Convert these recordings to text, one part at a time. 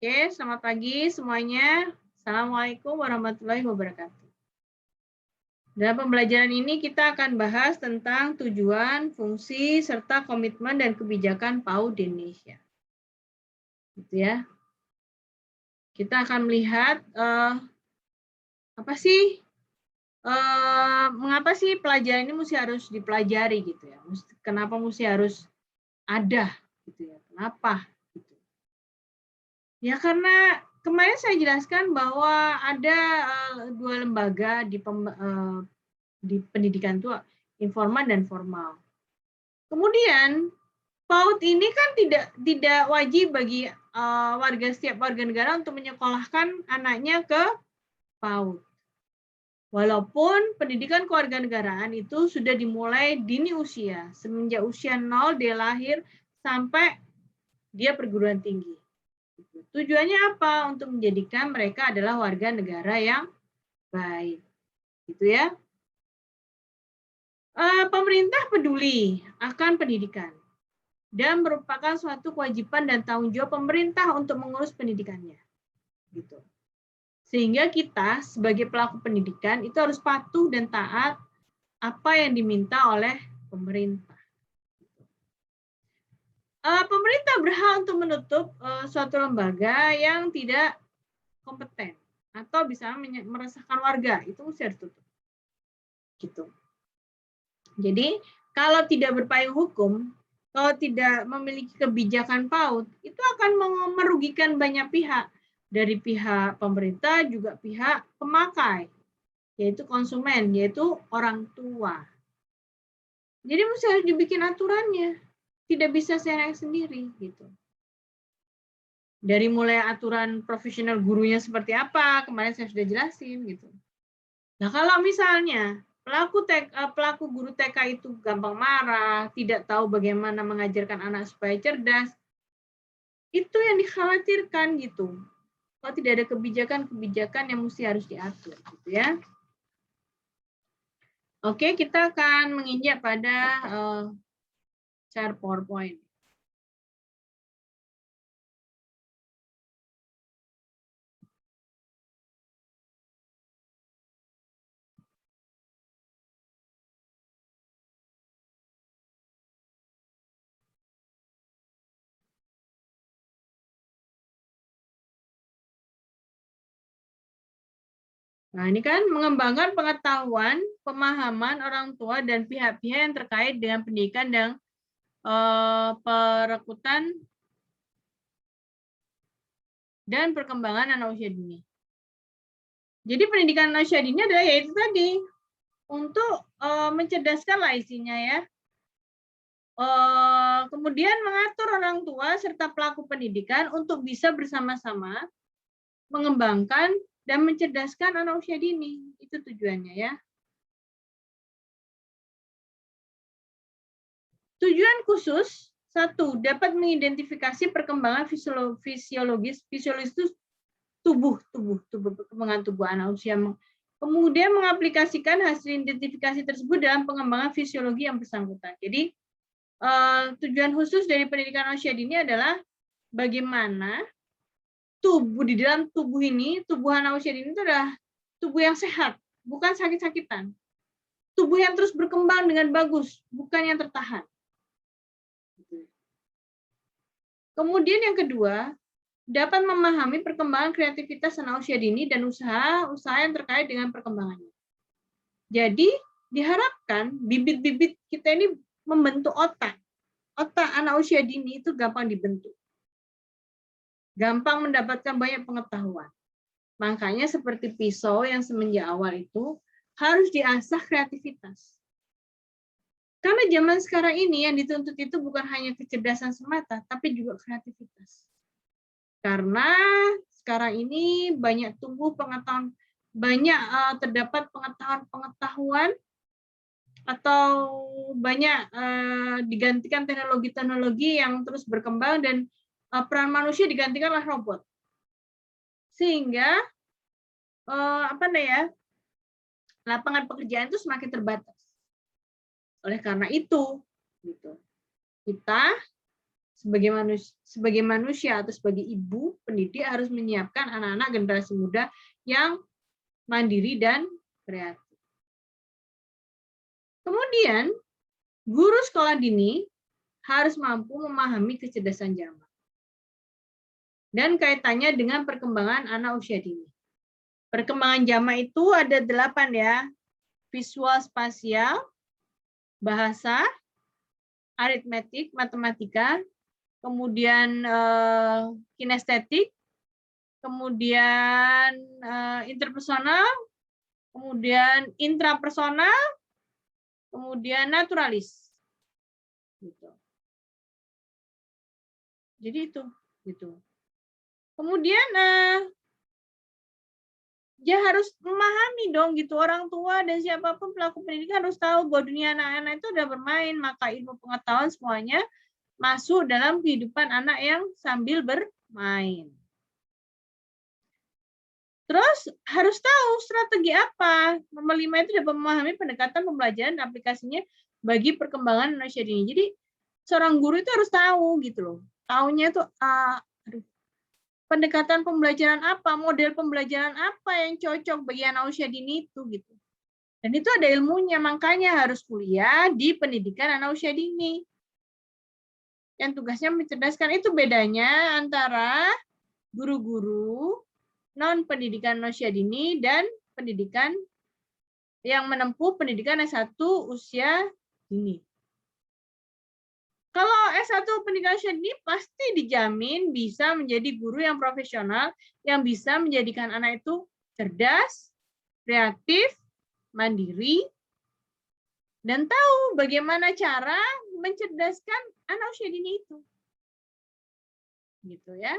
Oke, selamat pagi semuanya. Assalamualaikum warahmatullahi wabarakatuh. Dalam pembelajaran ini kita akan bahas tentang tujuan, fungsi, serta komitmen dan kebijakan PAUD di Indonesia. Gitu ya. Kita akan melihat mengapa sih pelajaran ini mesti harus dipelajari gitu ya. Kenapa mesti harus ada gitu ya. Kenapa? Gitu. Ya karena kemarin saya jelaskan bahwa ada dua lembaga di pendidikan itu informal dan formal. Kemudian PAUD ini kan tidak wajib bagi setiap warga negara untuk menyekolahkan anaknya ke PAUD. Walaupun pendidikan kewarganegaraan itu sudah dimulai dini usia, semenjak usia 0 dia lahir sampai dia perguruan tinggi. Tujuannya apa? Untuk menjadikan mereka adalah warga negara yang baik. Gitu ya. Pemerintah peduli akan pendidikan dan merupakan suatu kewajiban dan tanggung jawab pemerintah untuk mengurus pendidikannya. Gitu. Sehingga kita sebagai pelaku pendidikan itu harus patuh dan taat apa yang diminta oleh pemerintah. Pemerintah berhak untuk menutup suatu lembaga yang tidak kompeten atau bisa meresahkan warga, itu mesti harus tutup. Gitu. Jadi kalau tidak berpayung hukum, kalau tidak memiliki kebijakan PAUD, itu akan merugikan banyak pihak. Dari pihak pemerintah juga pihak pemakai, yaitu konsumen, yaitu orang tua. Jadi mesti harus dibikin aturannya. Tidak bisa seenak sendiri gitu. Dari mulai aturan profesional gurunya seperti apa, kemarin saya sudah jelasin gitu. Nah, kalau misalnya pelaku guru TK itu gampang marah, tidak tahu bagaimana mengajarkan anak supaya cerdas, itu yang dikhawatirkan gitu. Kalau tidak ada kebijakan-kebijakan yang mesti harus diatur gitu ya. Oke, kita akan menginjak pada share PowerPoint. Nah, ini kan mengembangkan pengetahuan, pemahaman orang tua dan pihak-pihak yang terkait dengan pendidikan dan perekrutan dan perkembangan anak usia dini. Jadi pendidikan anak usia dini adalah yaitu tadi untuk mencerdaskan lah isinya ya. Kemudian mengatur orang tua serta pelaku pendidikan untuk bisa bersama-sama mengembangkan dan mencerdaskan anak usia dini. Itu tujuannya ya. Tujuan khusus, satu, dapat mengidentifikasi perkembangan fisiologis itu perkembangan tubuh anak usia. Kemudian mengaplikasikan hasil identifikasi tersebut dalam pengembangan fisiologi yang bersangkutan. Jadi tujuan khusus dari pendidikan anak usia dini adalah bagaimana tubuh di dalam tubuh ini, tubuh anak usia dini itu adalah tubuh yang sehat, bukan sakit-sakitan. Tubuh yang terus berkembang dengan bagus, bukan yang tertahan. Kemudian yang kedua, dapat memahami perkembangan kreativitas anak usia dini dan usaha yang terkait dengan perkembangannya. Jadi, diharapkan bibit-bibit kita ini membentuk otak. Otak anak usia dini itu gampang dibentuk. Gampang mendapatkan banyak pengetahuan. Makanya seperti pisau yang semenjak awal itu harus diasah kreativitas. Karena zaman sekarang ini yang dituntut itu bukan hanya kecerdasan semata, tapi juga kreativitas. Karena sekarang ini banyak terdapat pengetahuan atau banyak digantikan teknologi-teknologi yang terus berkembang dan peran manusia digantikan oleh robot. Sehingga lapangan pekerjaan itu semakin terbatas. Oleh karena itu, gitu, kita sebagai manusia atau sebagai ibu pendidik harus menyiapkan anak-anak generasi muda yang mandiri dan kreatif. Kemudian, guru sekolah dini harus mampu memahami kecerdasan zaman dan kaitannya dengan perkembangan anak usia dini. Perkembangan zaman itu ada 8 ya, visual spasial, bahasa, aritmetik, matematika, kemudian kinestetik, kemudian interpersonal, kemudian intrapersonal, kemudian naturalis. Gitu. Jadi itu, gitu. Kemudian dia harus memahami dong gitu, orang tua dan siapapun pelaku pendidikan harus tahu bahwa dunia anak-anak itu udah bermain, maka ilmu pengetahuan semuanya masuk dalam kehidupan anak yang sambil bermain. Terus harus tahu strategi apa. Nomor 5 itu dapat memahami pendekatan pembelajaran dan aplikasinya bagi perkembangan manusia dini. Jadi seorang guru itu harus tahu gitu loh. Taunya itu pendekatan pembelajaran apa, model pembelajaran apa yang cocok bagi anak usia dini itu gitu. Dan itu ada ilmunya, makanya harus kuliah di pendidikan anak usia dini. Yang tugasnya mencerdaskan, itu bedanya antara guru-guru non-pendidikan usia dini dan pendidikan yang menempuh pendidikan S1 usia dini. Kalau S1 pendidikan usia dini pasti dijamin bisa menjadi guru yang profesional yang bisa menjadikan anak itu cerdas, kreatif, mandiri, dan tahu bagaimana cara mencerdaskan anak usia dini itu. Gitu ya.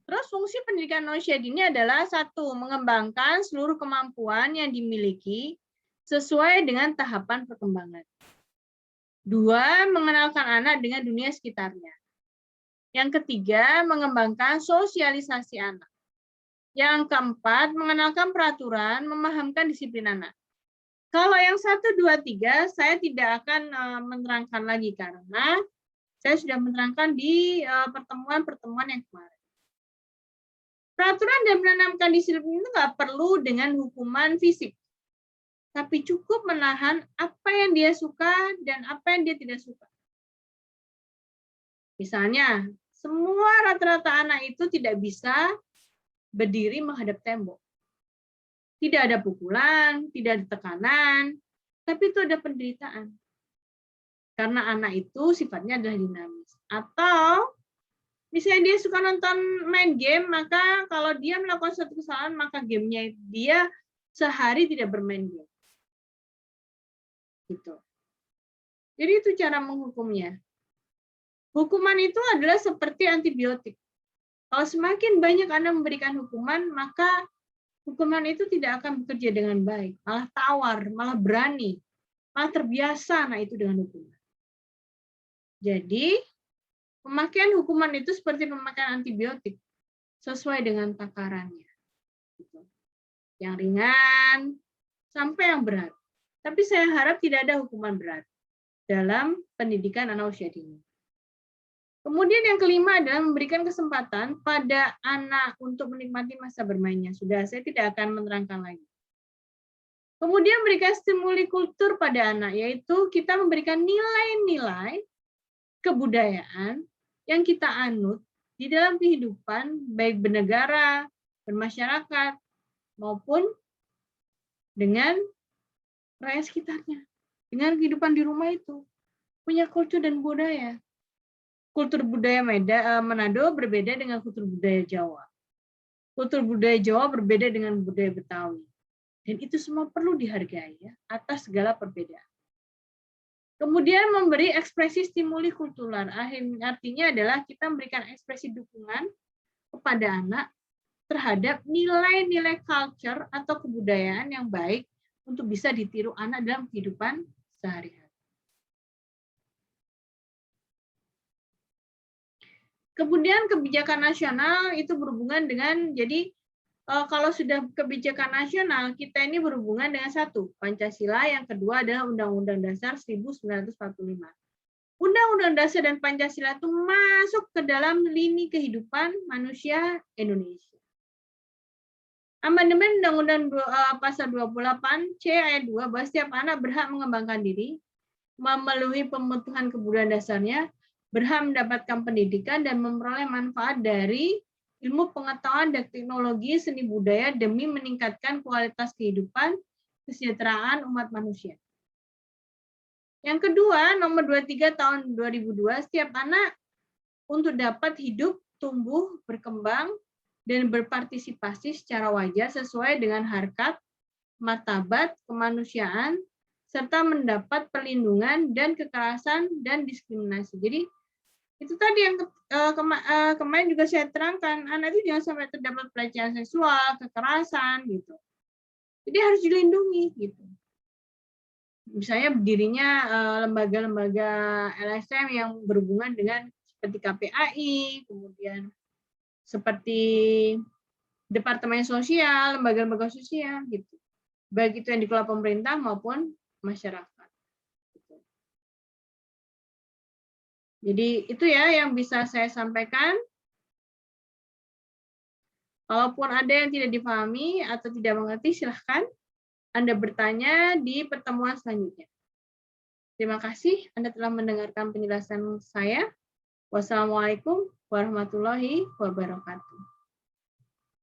Terus fungsi pendidikan usia dini adalah 1, mengembangkan seluruh kemampuan yang dimiliki sesuai dengan tahapan perkembangan. 2, mengenalkan anak dengan dunia sekitarnya. Yang ketiga, mengembangkan sosialisasi anak. Yang keempat, mengenalkan peraturan, memahamkan disiplin anak. Kalau yang 1, 2, 3, saya tidak akan menerangkan lagi karena saya sudah menerangkan di pertemuan-pertemuan yang kemarin. Peraturan dan menanamkan disiplin itu nggak perlu dengan hukuman fisik, tapi cukup menahan apa yang dia suka dan apa yang dia tidak suka. Misalnya, semua rata-rata anak itu tidak bisa berdiri menghadap tembok. Tidak ada pukulan, tidak ada tekanan, tapi itu ada penderitaan. Karena anak itu sifatnya adalah dinamis. Atau misalnya dia suka nonton main game, maka kalau dia melakukan suatu kesalahan, maka gamenya dia sehari tidak bermain game. Gitu. Jadi itu cara menghukumnya. Hukuman itu adalah seperti antibiotik. Kalau semakin banyak Anda memberikan hukuman, maka hukuman itu tidak akan bekerja dengan baik. Malah tawar, malah berani, malah terbiasa anak itu dengan hukuman. Jadi, pemakaian hukuman itu seperti pemakaian antibiotik, sesuai dengan takarannya. Yang ringan sampai yang berat. Tapi saya harap tidak ada hukuman berat dalam pendidikan anak usia dini. Kemudian yang kelima adalah memberikan kesempatan pada anak untuk menikmati masa bermainnya. Sudah, saya tidak akan menerangkan lagi. Kemudian memberikan stimuli kultur pada anak, yaitu kita memberikan nilai-nilai kebudayaan yang kita anut di dalam kehidupan, baik bernegara, bermasyarakat, maupun dengan rakyat sekitarnya. Dengan kehidupan di rumah itu. Punya kultur dan budaya. Kultur budaya Manado berbeda dengan kultur budaya Jawa. Kultur budaya Jawa berbeda dengan budaya Betawi. Dan itu semua perlu dihargai ya, atas segala perbedaan. Kemudian memberi ekspresi stimuli kultural. Artinya adalah kita memberikan ekspresi dukungan kepada anak terhadap nilai-nilai culture atau kebudayaan yang baik untuk bisa ditiru anak dalam kehidupan sehari-hari. Kemudian kebijakan nasional itu berhubungan dengan, jadi kalau sudah kebijakan nasional, kita ini berhubungan dengan 1, Pancasila, yang kedua adalah Undang-Undang Dasar 1945. Undang-Undang Dasar dan Pancasila itu masuk ke dalam lini kehidupan manusia Indonesia. Amandemen Undang-Undang Pasal 28 C ayat 2 bahwa setiap anak berhak mengembangkan diri, memenuhi kebutuhan kebudayaan dasarnya, berhak mendapatkan pendidikan dan memperoleh manfaat dari ilmu pengetahuan dan teknologi seni budaya demi meningkatkan kualitas kehidupan kesejahteraan umat manusia. Yang kedua, nomor 23 tahun 2002, setiap anak untuk dapat hidup, tumbuh, berkembang, dan berpartisipasi secara wajar sesuai dengan harkat, martabat, kemanusiaan, serta mendapat perlindungan dan kekerasan dan diskriminasi. Jadi itu tadi yang kemarin juga saya terangkan, anak itu jangan sampai terdapat pelecehan seksual, kekerasan gitu. Jadi harus dilindungi gitu. Misalnya berdirinya lembaga-lembaga LSM yang berhubungan dengan seperti KPAI, kemudian seperti Departemen Sosial, lembaga-lembaga sosial gitu. Baik itu yang dikelola pemerintah maupun masyarakat. Jadi itu ya yang bisa saya sampaikan. Kalaupun ada yang tidak dipahami atau tidak mengerti, silahkan Anda bertanya di pertemuan selanjutnya. Terima kasih Anda telah mendengarkan penjelasan saya. Wassalamualaikum warahmatullahi wabarakatuh.